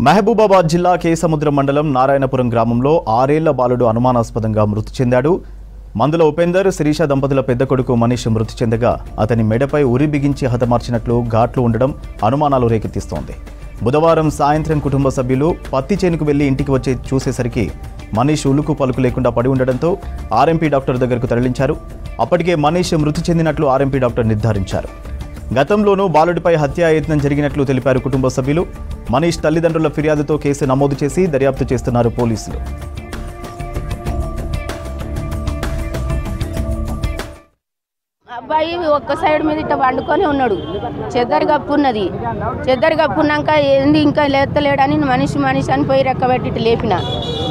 మహబూబాబాద్ జిల్లా కేసముద్రం మండలం నారాయణపురం గ్రామంలో 6 ఏళ్ల బాలుడు అనుమానాస్పదంగా మృతి చెందాడు. మందుల ఉపేందర్, శిరీష దంపతుల పెద్ద కొడుకు మనీష్ మృతి చెందగా అతని మెడపై ఉరి బిగించి హతమార్చినట్లు ఘాట్లు ఉండడం అనుమానాలు రేకెత్తిస్తోంది. బుధవారం సాయంత్రం కుటుంబ సభ్యులు పత్తి చేనుకు వెళ్లి ఇంటికి వచ్చి చూసేసరికి మనీష్ ఉలుకు పలుకు లేకుండా పడి ఉండడంతో ఆర్ఎంపీ డాక్టర్ దగ్గరకు తరలించారు. అప్పటికే మనీష్ మృతి చెందినట్లు ఆర్ఎంపీ డాక్టర్ నిర్ధారించారు. గతంలోనూ బాలుడిపై హత్యాయత్నం జరిగినట్లు తెలిపారు కుటుంబ సభ్యులు. మనీష్ తల్లిదండ్రుల ఫిర్యాదుతో కేసు నమోదు చేసి దర్యాప్తు చేస్తున్నారు పోలీసులు. అబ్బాయి ఒక్క సైడ్ మీద ఇట్లా వండుకొని ఉన్నాడు. చెద్దరు కప్పున్నది. చెద్దరు కప్పున్నాక ఏంది ఇంకా లేత్తలేడని మనిషి అని పోయి రెక్కబెట్టి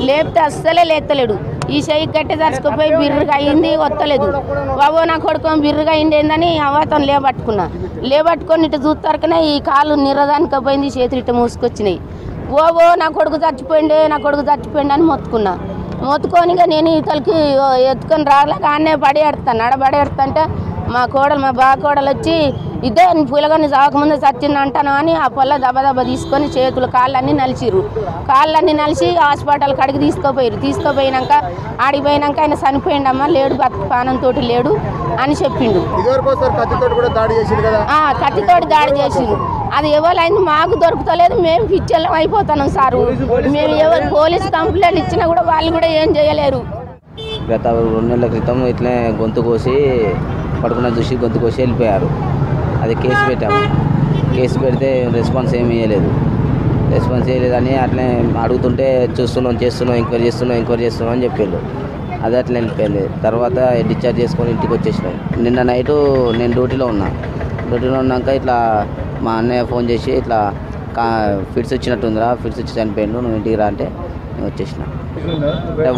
లేపితే అస్సలే లేత్తలేడు. ఈ చెయ్యి గట్టి దర్చుకుపోయి బిర్రుగా అయింది, వత్తలేదు. బాబో నా కొడుకు బిర్రుగా అయింది ఏందని అవాతం లేబట్టుకొని ఇటు చూస్తారకనే ఈ కాలు నిరదానికి పోయింది, చేతులు ఇట్ట మూసుకొచ్చినాయి. ఓవో నా కొడుకు చచ్చిపోయిండే అని మొత్తుకొని నేను ఇతలకి ఎత్తుకొని రాలేక ఆడనే పడేడుతాను. మా బాగా కోడలు వచ్చి ఇదే పులగాన్ని చావకముందే చచ్చింది అంటాను అని ఆ పొల్ల దెబ్బ తీసుకొని చేతులు కాళ్ళన్నీ నలిచి హాస్పిటల్ కాడికి తీసుకుపోయినాక ఆడిపోయినాక ఆయన చనిపోయిండమ్మా, లేడు పానంతో లేడు అని చెప్పిండు. కత్తితోటి దాడి చేసిండు. అది ఎవరైంది మాకు దొరుకుతలేదు, మేము పిచ్చలం అయిపోతున్నాం సారు. మేము ఎవరు పోలీసు కంప్లైంట్ ఇచ్చినా కూడా వాళ్ళు కూడా ఏం చేయలేరు. గత 2 నెలల క్రితం ఇట్లనే గొంతు కోసి పడుకున్న చూసి గొంతు కోసి వెళ్ళిపోయారు. అది కేసు పెట్టాము. కేసు పెడితే రెస్పాన్స్ ఏమి చేయలేదని అట్లనే అడుగుతుంటే చేస్తున్నాం ఎంక్వైరీ చేస్తున్నాం అని చెప్పారు. అది అట్లా వెళ్ళిపోయింది. తర్వాత డిశ్చార్జ్ చేసుకొని ఇంటికి వచ్చేసినాం. నిన్న నైటు నేను డ్యూటీలో ఉన్నాక ఇట్లా మా అన్నయ్య ఫోన్ చేసి ఇట్లా ఫిట్స్ వచ్చినట్టుందిరా, ఫిట్స్ వచ్చి చనిపోయిండు, నువ్వు ఇంటికి రా అంటే నేను వచ్చేసిన.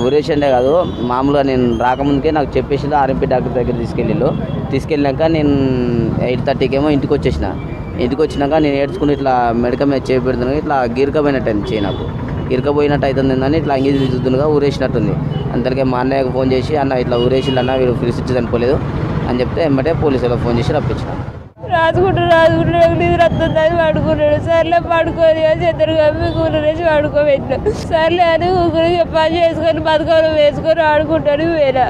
ఊరేషండే కాదు, మామూలుగా నేను రాకముందుకే నాకు చెప్పేసింది. ఆర్ఎంపీ డాక్టర్ దగ్గర తీసుకెళ్ళాక నేను 8:30 ఇంటికి వచ్చినాక నేను ఏడ్చుకుని ఇట్లా మెడికల్ మీద చేపెడుతున్నాను. ఇట్లా గిరకపోయినట్టు అయింది, నాకు గిరకపోయినట్టు అవుతుందని ఇట్లా అంగీజీ చూద్దునుగా ఊరేసినట్టుంది. అందరికీ మా అన్నయ్యకు ఫోన్ చేసి అన్న ఇట్లా ఊరేసిల్లన్న, వీడు ఫిట్స్ ఇచ్చి చనిపోలేదు అని చెప్తే వెంబడే పోలీసులకు ఫోన్ చేసి రప్పించాను. రాసుకుంటూ నిద్ర వస్తుందని పడుకున్నాడు. సర్లే పడుకొని చెద్దరు కప్పి కూలరేసి పడుకోబెట్టినా. సర్లే అని ఊరికి పని చేసుకొని బతుకలు వేసుకొని ఆడుకుంటాను వేరే.